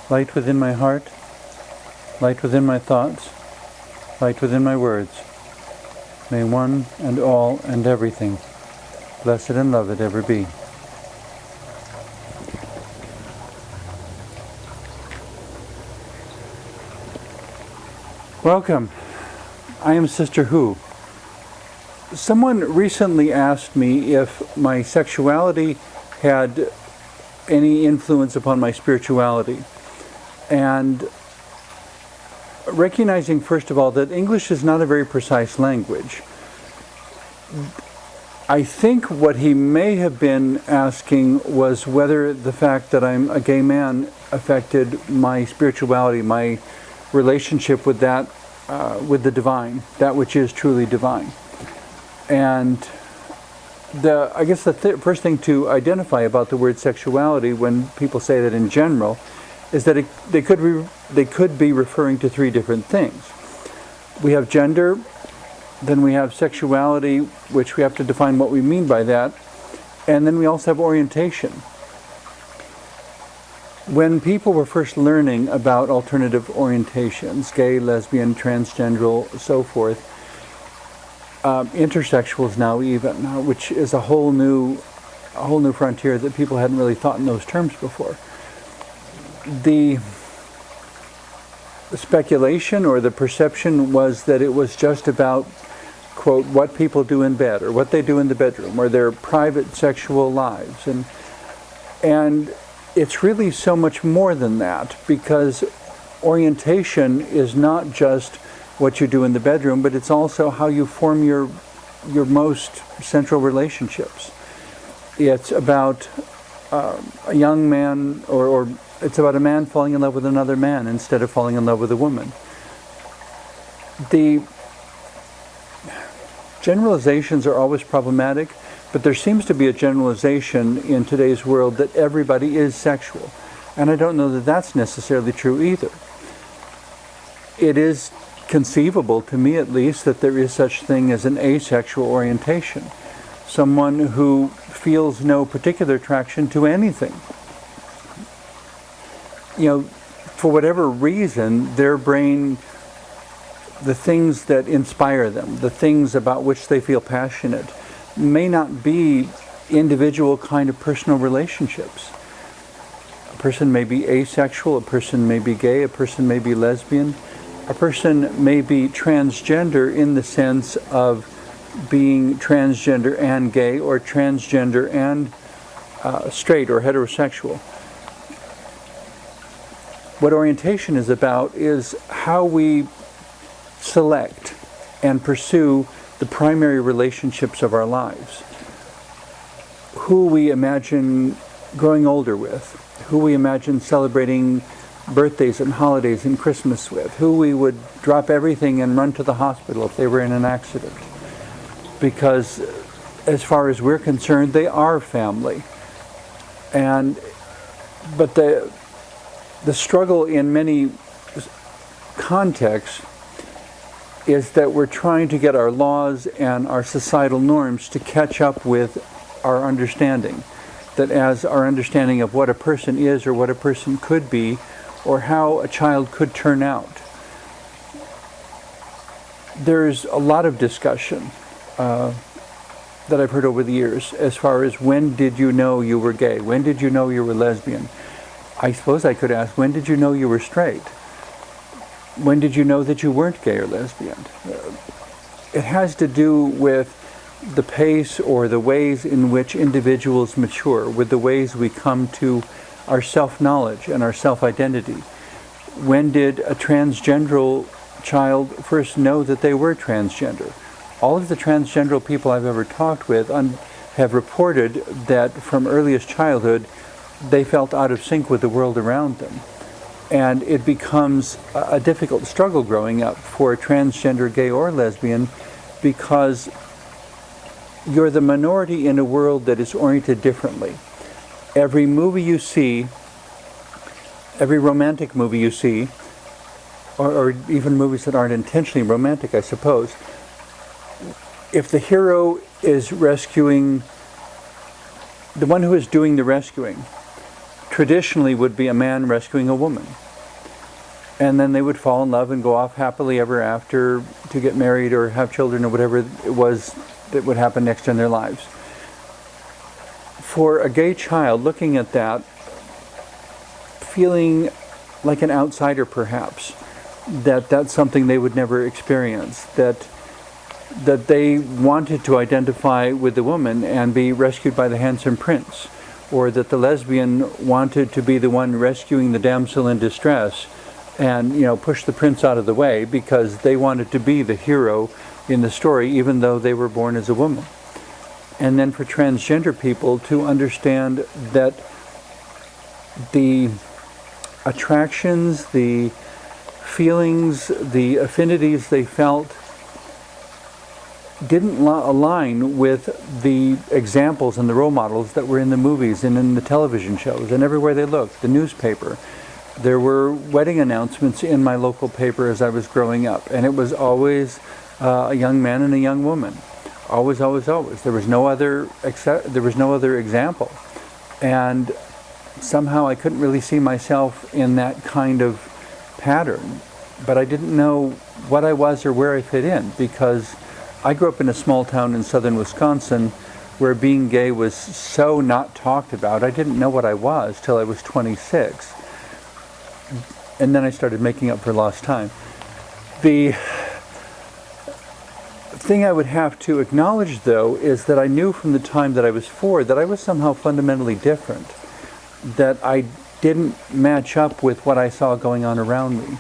light within my heart, light within my thoughts, light within my words. May one and all and everything, blessed and loved ever be. Welcome. I am Sister Who. Someone recently asked me if my sexuality had any influence upon my spirituality. And recognizing, first of all, that English is not a very precise language. I think what he may have been asking was whether the fact that I'm a gay man affected my spirituality, my relationship with that, with the divine, that which is truly divine. And I guess the first thing to identify about the word sexuality, when people say that in general, is that they could be referring to three different things. We have gender, then we have sexuality, which we have to define what we mean by that, and then we also have orientation. When people were first learning about alternative orientations, gay, lesbian, transgender, so forth, intersexuals now even, which is a whole new frontier that people hadn't really thought in those terms before. The speculation or the perception was that it was just about, quote, what people do in bed or what they do in the bedroom or their private sexual lives. And it's really so much more than that, because orientation is not just what you do in the bedroom, but it's also how you form your most central relationships. It's about a young man, or it's about a man falling in love with another man instead of falling in love with a woman. The generalizations are always problematic, but there seems to be a generalization in today's world that everybody is sexual. And I don't know that that's necessarily true either. It is conceivable, to me at least, that there is such thing as an asexual orientation. Someone who feels no particular attraction to anything. You know, for whatever reason, their brain, the things that inspire them, the things about which they feel passionate, may not be individual kind of personal relationships. A person may be asexual, a person may be gay, a person may be lesbian, a person may be transgender in the sense of being transgender and gay, or transgender and straight or heterosexual. What orientation is about is how we select and pursue the primary relationships of our lives. Who we imagine growing older with, who we imagine celebrating birthdays and holidays and Christmas with, who we would drop everything and run to the hospital if they were in an accident. Because as far as we're concerned, they are family. But the struggle in many contexts is that we're trying to get our laws and our societal norms to catch up with our understanding. That as our understanding of what a person is or what a person could be or how a child could turn out. There's a lot of discussion that I've heard over the years as far as when did you know you were gay? When did you know you were lesbian? I suppose I could ask, when did you know you were straight? When did you know that you weren't gay or lesbian? It has to do with the pace or the ways in which individuals mature, with the ways we come to our self-knowledge and our self-identity. When did a transgender child first know that they were transgender? All of the transgender people I've ever talked with have reported that from earliest childhood they felt out of sync with the world around them. And it becomes a difficult struggle growing up for a transgender, gay or lesbian, because you're the minority in a world that is oriented differently. Every movie you see, every romantic movie you see, or even movies that aren't intentionally romantic, I suppose, if the hero is rescuing, the one who is doing the rescuing traditionally would be a man rescuing a woman. And then they would fall in love and go off happily ever after to get married or have children or whatever it was that would happen next in their lives. For a gay child looking at that, feeling like an outsider perhaps, that's something they would never experience, that they wanted to identify with the woman and be rescued by the handsome prince, or that the lesbian wanted to be the one rescuing the damsel in distress and, push the prince out of the way because they wanted to be the hero in the story even though they were born as a woman. And then for transgender people to understand that the attractions, the feelings, the affinities they felt didn't align with the examples and the role models that were in the movies and in the television shows and everywhere they looked, the newspaper. There were wedding announcements in my local paper as I was growing up, and it was always a young man and a young woman. Always, always, always. There was no other example. And somehow I couldn't really see myself in that kind of pattern. But I didn't know what I was or where I fit in, because I grew up in a small town in southern Wisconsin where being gay was so not talked about. I didn't know what I was till I was 26. And then I started making up for lost time. The thing I would have to acknowledge, though, is that I knew from the time that I was 4 that I was somehow fundamentally different, that I didn't match up with what I saw going on around me.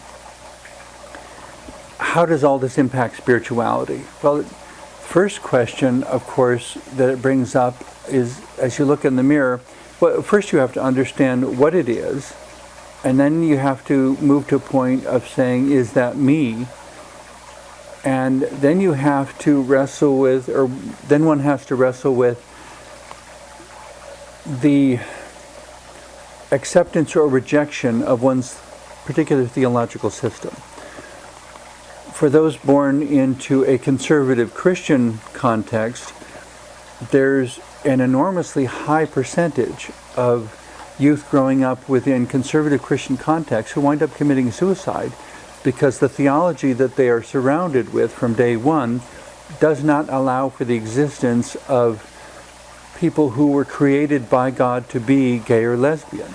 How does all this impact spirituality? Well, first question, of course, that it brings up is, as you look in the mirror, well, first you have to understand what it is, and then you have to move to a point of saying, is that me? And then you have to wrestle with, or then one has to wrestle with the acceptance or rejection of one's particular theological system. For those born into a conservative Christian context, there's an enormously high percentage of youth growing up within conservative Christian contexts who wind up committing suicide because the theology that they are surrounded with from day one does not allow for the existence of people who were created by God to be gay or lesbian.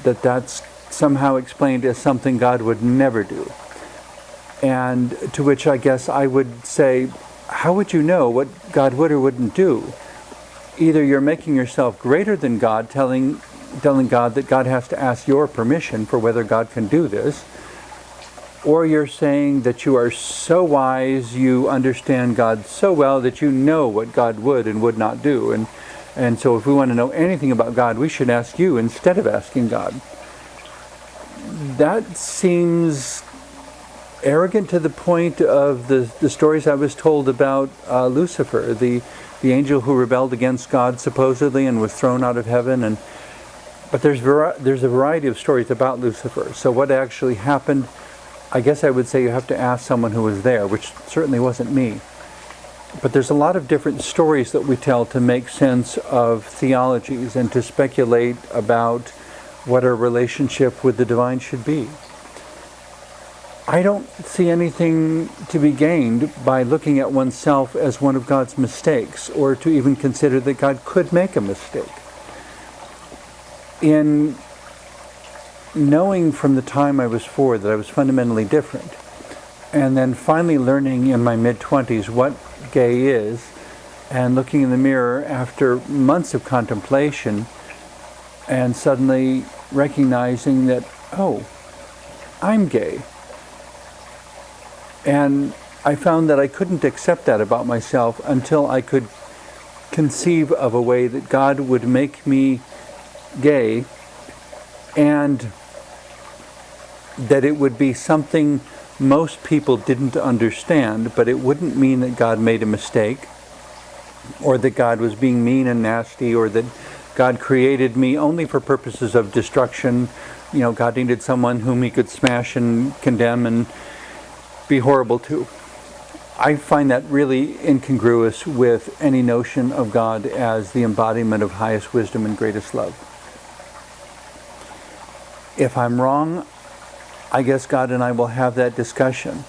That's somehow explained as something God would never do. And to which I guess I would say, how would you know what God would or wouldn't do? Either you're making yourself greater than God, telling God that God has to ask your permission for whether God can do this, or you're saying that you are so wise, you understand God so well that you know what God would and would not do. And so if we want to know anything about God, we should ask you instead of asking God. That seems arrogant to the point of the stories I was told about Lucifer, the angel who rebelled against God supposedly and was thrown out of heaven. But there's a variety of stories about Lucifer. So what actually happened, I guess I would say you have to ask someone who was there, which certainly wasn't me. But there's a lot of different stories that we tell to make sense of theologies and to speculate about what our relationship with the divine should be. I don't see anything to be gained by looking at oneself as one of God's mistakes, or to even consider that God could make a mistake. In knowing from the time I was 4 that I was fundamentally different, and then finally learning in my mid-20s what gay is, and looking in the mirror after months of contemplation, and suddenly recognizing that, oh, I'm gay. And I found that I couldn't accept that about myself until I could conceive of a way that God would make me gay, and that it would be something most people didn't understand, but it wouldn't mean that God made a mistake, or that God was being mean and nasty, or that God created me only for purposes of destruction. God needed someone whom he could smash and condemn and be horrible to. I find that really incongruous with any notion of God as the embodiment of highest wisdom and greatest love. If I'm wrong, I guess God and I will have that discussion.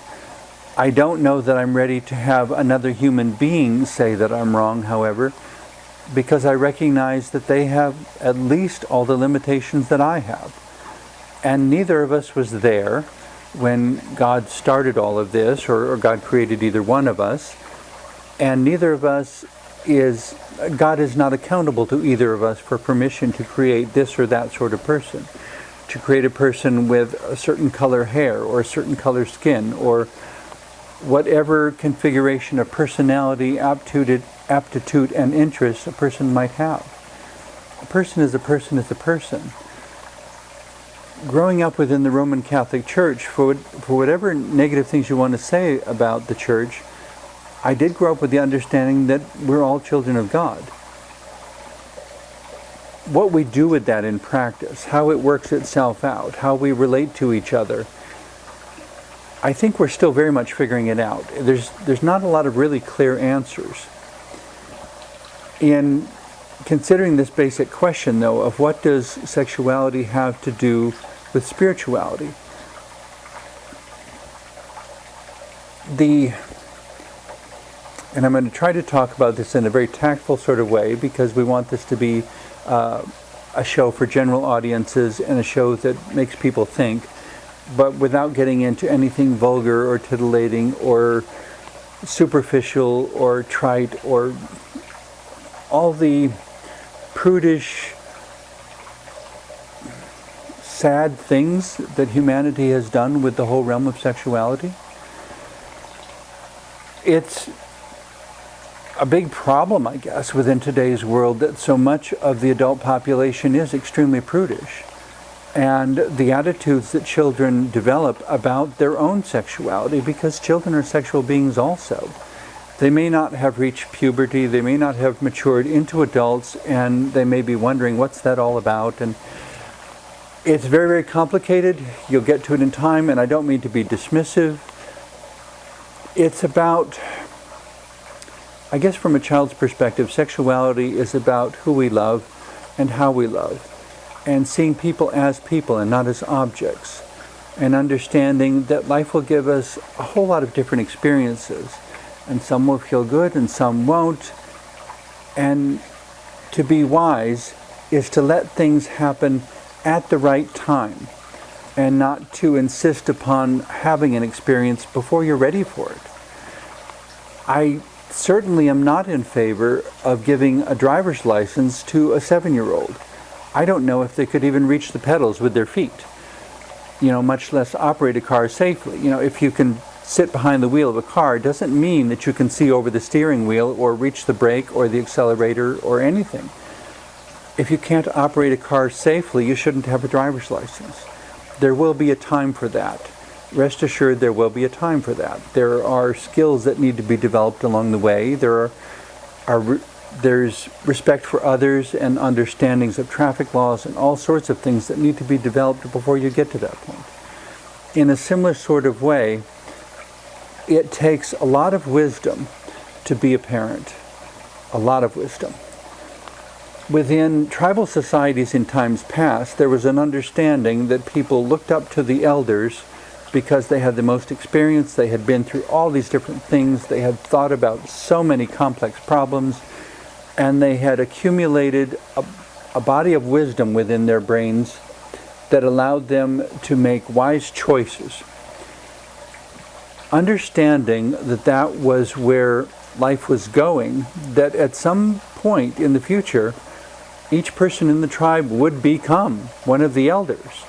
I don't know that I'm ready to have another human being say that I'm wrong, however, because I recognize that they have at least all the limitations that I have. And neither of us was there when God started all of this, or God created either one of us. And neither of us God is not accountable to either of us for permission to create this or that sort of person. To create a person with a certain color hair, or a certain color skin, or whatever configuration of personality, aptitude, and interest a person might have. A person is a person is a person. Growing up within the Roman Catholic Church, for whatever negative things you want to say about the Church, I did grow up with the understanding that we're all children of God. What we do with that in practice, how it works itself out, how we relate to each other, I think we're still very much figuring it out. There's not a lot of really clear answers. In considering this basic question, though, of what does sexuality have to do with spirituality, and I'm going to try to talk about this in a very tactful sort of way, because we want this to be a show for general audiences and a show that makes people think, but without getting into anything vulgar or titillating or superficial or trite or all the prudish, sad things that humanity has done with the whole realm of sexuality. It's a big problem, I guess, within today's world that so much of the adult population is extremely prudish. And the attitudes that children develop about their own sexuality, because children are sexual beings also. They may not have reached puberty, they may not have matured into adults, and they may be wondering, what's that all about? And it's very, very complicated. You'll get to it in time, and I don't mean to be dismissive. It's about, I guess from a child's perspective, sexuality is about who we love and how we love, and seeing people as people and not as objects, and understanding that life will give us a whole lot of different experiences, and some will feel good and some won't. And to be wise is to let things happen at the right time, and not to insist upon having an experience before you're ready for it. I certainly am not in favor of giving a driver's license to a 7-year-old. I don't know if they could even reach the pedals with their feet, much less operate a car safely. If you can sit behind the wheel of a car, doesn't mean that you can see over the steering wheel or reach the brake or the accelerator or anything. If you can't operate a car safely, you shouldn't have a driver's license. There will be a time for that. Rest assured, there will be a time for that. There are skills that need to be developed along the way. There's respect for others and understandings of traffic laws and all sorts of things that need to be developed before you get to that point. In a similar sort of way, it takes a lot of wisdom to be a parent. A lot of wisdom. Within tribal societies in times past, there was an understanding that people looked up to the elders because they had the most experience, they had been through all these different things, they had thought about so many complex problems, and they had accumulated a body of wisdom within their brains that allowed them to make wise choices. Understanding that that was where life was going, that at some point in the future, each person in the tribe would become one of the elders.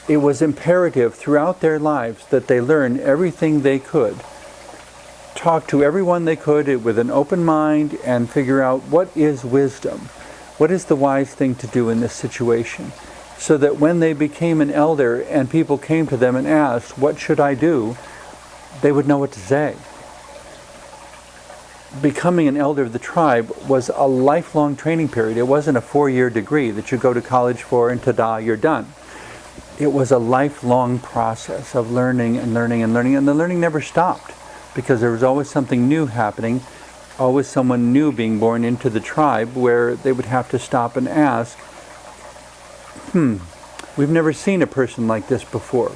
It was imperative throughout their lives that they learn everything they could, talk to everyone they could with an open mind, and figure out what is wisdom, what is the wise thing to do in this situation, so that when they became an elder and people came to them and asked, what should I do, they would know what to say. Becoming an elder of the tribe was a lifelong training period. It wasn't a 4-year degree that you go to college for and ta-da, you're done. It was a lifelong process of learning and learning and learning, and the learning never stopped, because there was always something new happening, always someone new being born into the tribe, where they would have to stop and ask, We've never seen a person like this before.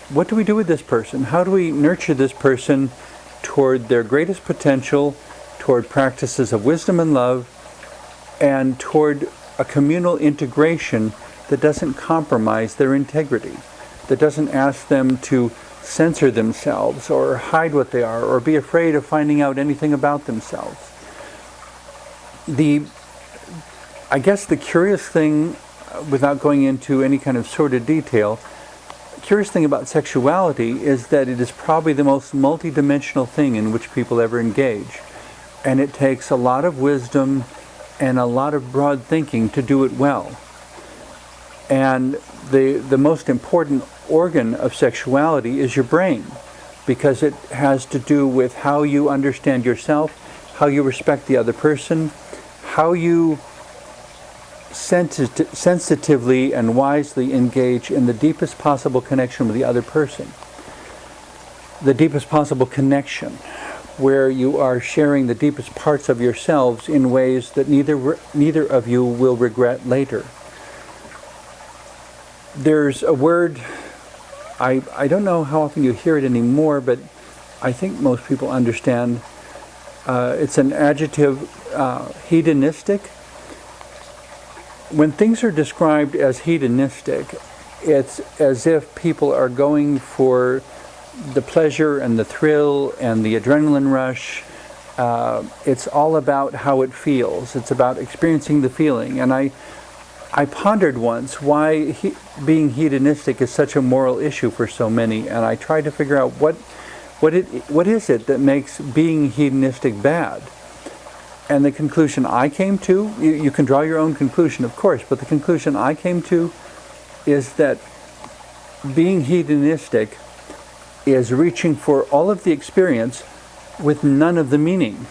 What do we do with this person? How do we nurture this person toward their greatest potential, toward practices of wisdom and love, and toward a communal integration that doesn't compromise their integrity, that doesn't ask them to censor themselves or hide what they are or be afraid of finding out anything about themselves. I guess the curious thing, without going into any kind of sordid detail, curious thing about sexuality is that it is probably the most multidimensional thing in which people ever engage. And it takes a lot of wisdom and a lot of broad thinking to do it well. And the most important organ of sexuality is your brain, because it has to do with how you understand yourself, how you respect the other person, how you sensitively and wisely engage in the deepest possible connection with the other person. The deepest possible connection, where you are sharing the deepest parts of yourselves in ways that neither of you will regret later. There's a word, I don't know how often you hear it anymore, but I think most people understand. It's an adjective, hedonistic. When things are described as hedonistic, it's as if people are going for the pleasure and the thrill and the adrenaline rush. It's all about how it feels. It's about experiencing the feeling. And I pondered once why being hedonistic is such a moral issue for so many, and I tried to figure out what is it that makes being hedonistic bad. And the conclusion I came to, you can draw your own conclusion, of course, but the conclusion I came to is that being hedonistic is reaching for all of the experience with none of the meaning.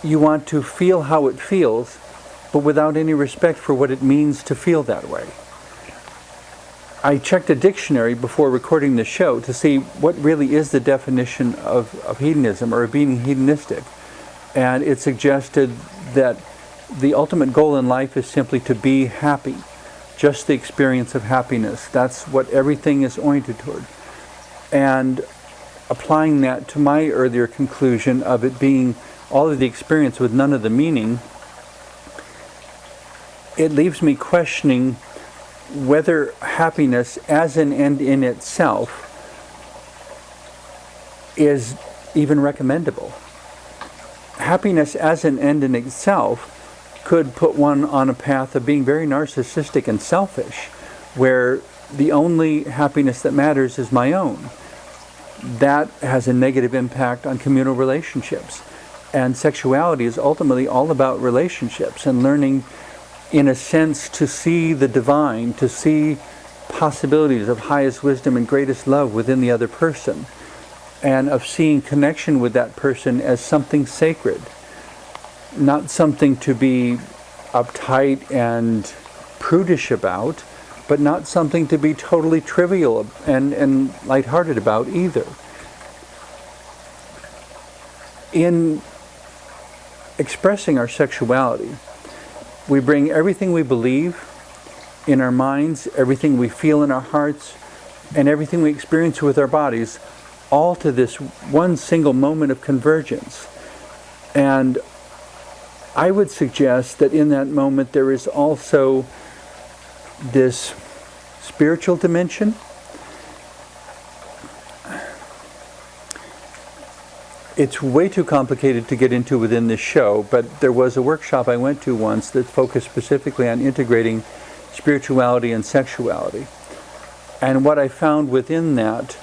You want to feel how it feels, but without any respect for what it means to feel that way. I checked a dictionary before recording the show to see what really is the definition of hedonism or of being hedonistic. And it suggested that the ultimate goal in life is simply to be happy. Just the experience of happiness. That's what everything is oriented toward. And applying that to my earlier conclusion of it being all of the experience with none of the meaning, it leaves me questioning whether happiness as an end in itself is even recommendable. Happiness as an end in itself could put one on a path of being very narcissistic and selfish, where the only happiness that matters is my own. That has a negative impact on communal relationships. And sexuality is ultimately all about relationships and learning, in a sense, to see the divine, to see possibilities of highest wisdom and greatest love within the other person, and of seeing connection with that person as something sacred, not something to be uptight and prudish about, but not something to be totally trivial and lighthearted about either. In expressing our sexuality, we bring everything we believe in our minds, everything we feel in our hearts, and everything we experience with our bodies, all to this one single moment of convergence. And I would suggest that in that moment there is also this spiritual dimension. It's way too complicated to get into within this show, but there was a workshop I went to once that focused specifically on integrating spirituality and sexuality. And what I found within that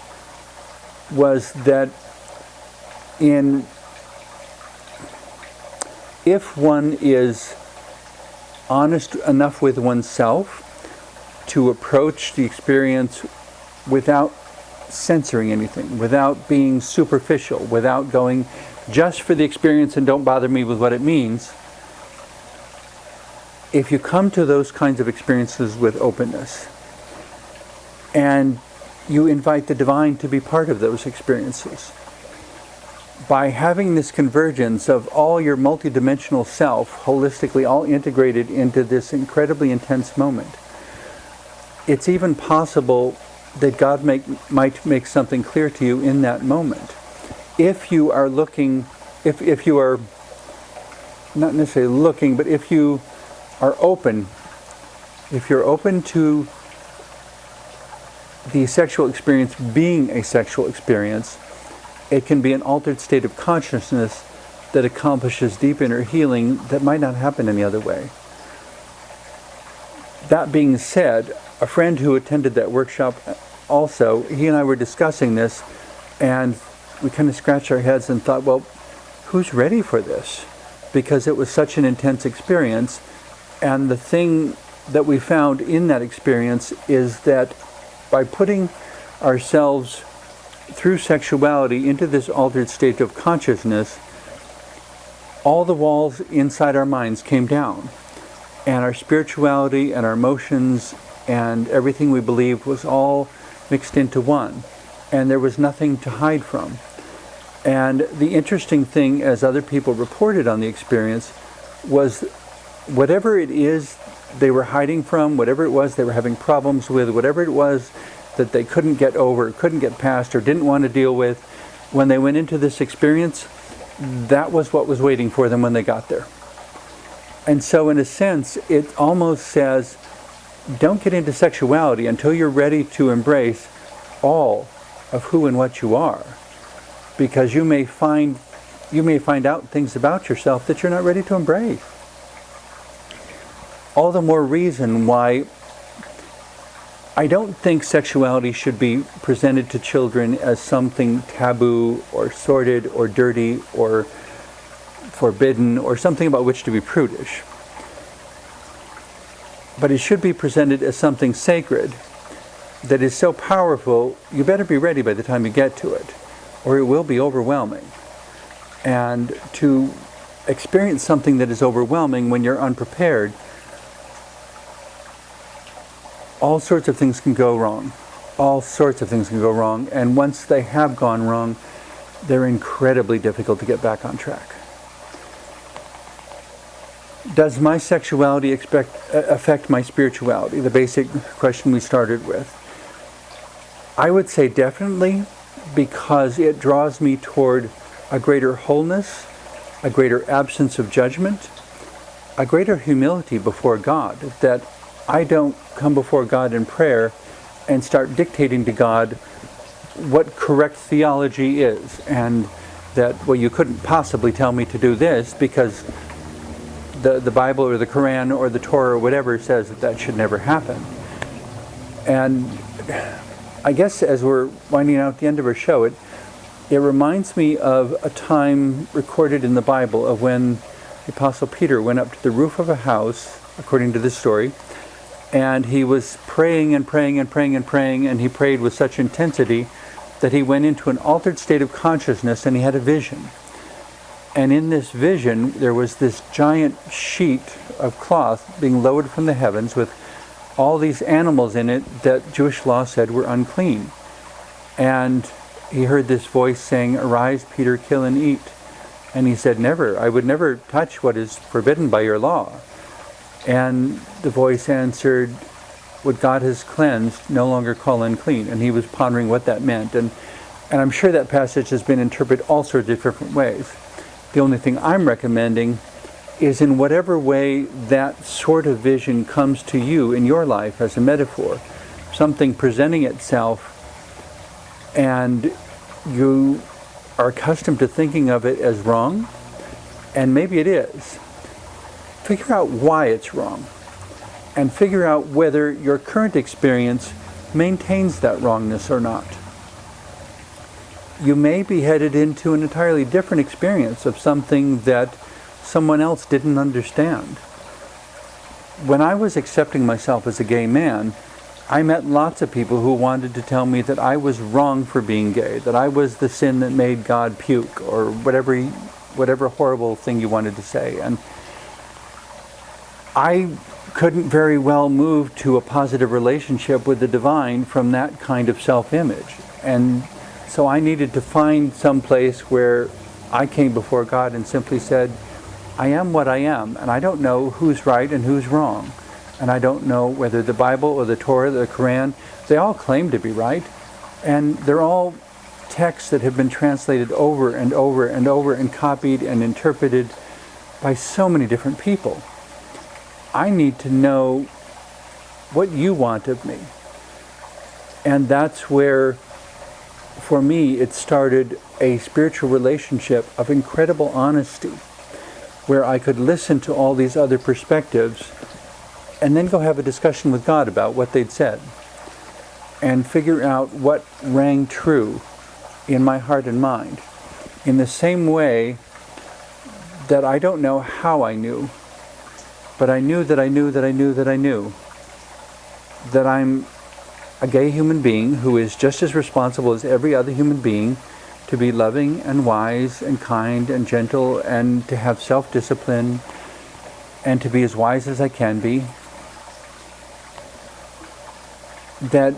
was that if one is honest enough with oneself to approach the experience without censoring anything, without being superficial, without going just for the experience and don't bother me with what it means, if you come to those kinds of experiences with openness and you invite the divine to be part of those experiences, by having this convergence of all your multidimensional self holistically all integrated into this incredibly intense moment, it's even possible that God might make something clear to you in that moment. If you are looking, if you are not necessarily looking, but if you are open, if you're open to the sexual experience being a sexual experience, it can be an altered state of consciousness that accomplishes deep inner healing that might not happen any other way. That being said, a friend who attended that workshop also, he and I were discussing this, and we kind of scratched our heads and thought, well, who's ready for this? Because it was such an intense experience, and the thing that we found in that experience is that by putting ourselves through sexuality into this altered state of consciousness, all the walls inside our minds came down, and our spirituality and our emotions and everything we believed was all mixed into one, and there was nothing to hide from. And the interesting thing, as other people reported on the experience, was whatever it is they were hiding from, whatever it was they were having problems with, whatever it was that they couldn't get over, couldn't get past, or didn't want to deal with, when they went into this experience, that was what was waiting for them when they got there. And so in a sense, it almost says, don't get into sexuality until you're ready to embrace all of who and what you are. Because you may find out things about yourself that you're not ready to embrace. All the more reason why I don't think sexuality should be presented to children as something taboo or sordid or dirty or forbidden or something about which to be prudish. But it should be presented as something sacred that is so powerful, you better be ready by the time you get to it, or it will be overwhelming. And to experience something that is overwhelming when you're unprepared, all sorts of things can go wrong. All sorts of things can go wrong, and once they have gone wrong, they're incredibly difficult to get back on track. Does my sexuality affect my spirituality? The basic question we started with. I would say definitely, because it draws me toward a greater wholeness, a greater absence of judgment, a greater humility before God, that I don't come before God in prayer and start dictating to God what correct theology is, and that, well, you couldn't possibly tell me to do this because the Bible or the Quran or the Torah or whatever says that should never happen. And I guess as we're winding out the end of our show, it reminds me of a time recorded in the Bible of when the Apostle Peter went up to the roof of a house, according to this story, and he was praying and praying and praying and praying, and he prayed with such intensity that he went into an altered state of consciousness, and he had a vision. And in this vision, there was this giant sheet of cloth being lowered from the heavens with all these animals in it that Jewish law said were unclean. And he heard this voice saying, "Arise, Peter, kill and eat." And he said, "Never, I would never touch what is forbidden by your law." And the voice answered, "What God has cleansed, no longer call unclean." And he was pondering what that meant. And I'm sure that passage has been interpreted all sorts of different ways. The only thing I'm recommending is, in whatever way that sort of vision comes to you in your life as a metaphor, something presenting itself, and you are accustomed to thinking of it as wrong, and maybe it is. Figure out why it's wrong, and figure out whether your current experience maintains that wrongness or not. You may be headed into an entirely different experience of something that someone else didn't understand. When I was accepting myself as a gay man, I met lots of people who wanted to tell me that I was wrong for being gay, that I was the sin that made God puke, or whatever horrible thing you wanted to say. And I couldn't very well move to a positive relationship with the divine from that kind of self-image. And so I needed to find some place where I came before God and simply said, I am what I am, and I don't know who's right and who's wrong. And I don't know whether the Bible or the Torah, the Quran, they all claim to be right. And they're all texts that have been translated over and over and over and copied and interpreted by so many different people. I need to know what you want of me. And that's where, for me, it started a spiritual relationship of incredible honesty, where I could listen to all these other perspectives and then go have a discussion with God about what they'd said and figure out what rang true in my heart and mind. In the same way that I don't know how I knew, but I knew that I knew that I knew that I knew that I'm a gay human being who is just as responsible as every other human being to be loving and wise and kind and gentle and to have self-discipline and to be as wise as I can be. That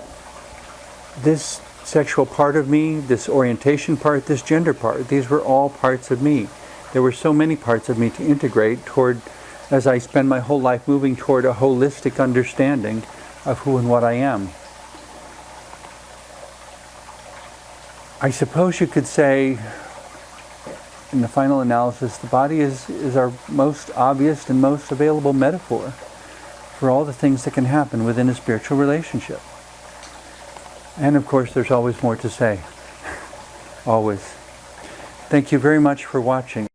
this sexual part of me, this orientation part, this gender part, these were all parts of me. There were so many parts of me to integrate toward, as I spend my whole life moving toward a holistic understanding of who and what I am. I suppose you could say, in the final analysis, the body is our most obvious and most available metaphor for all the things that can happen within a spiritual relationship. And of course, there's always more to say. Always. Thank you very much for watching.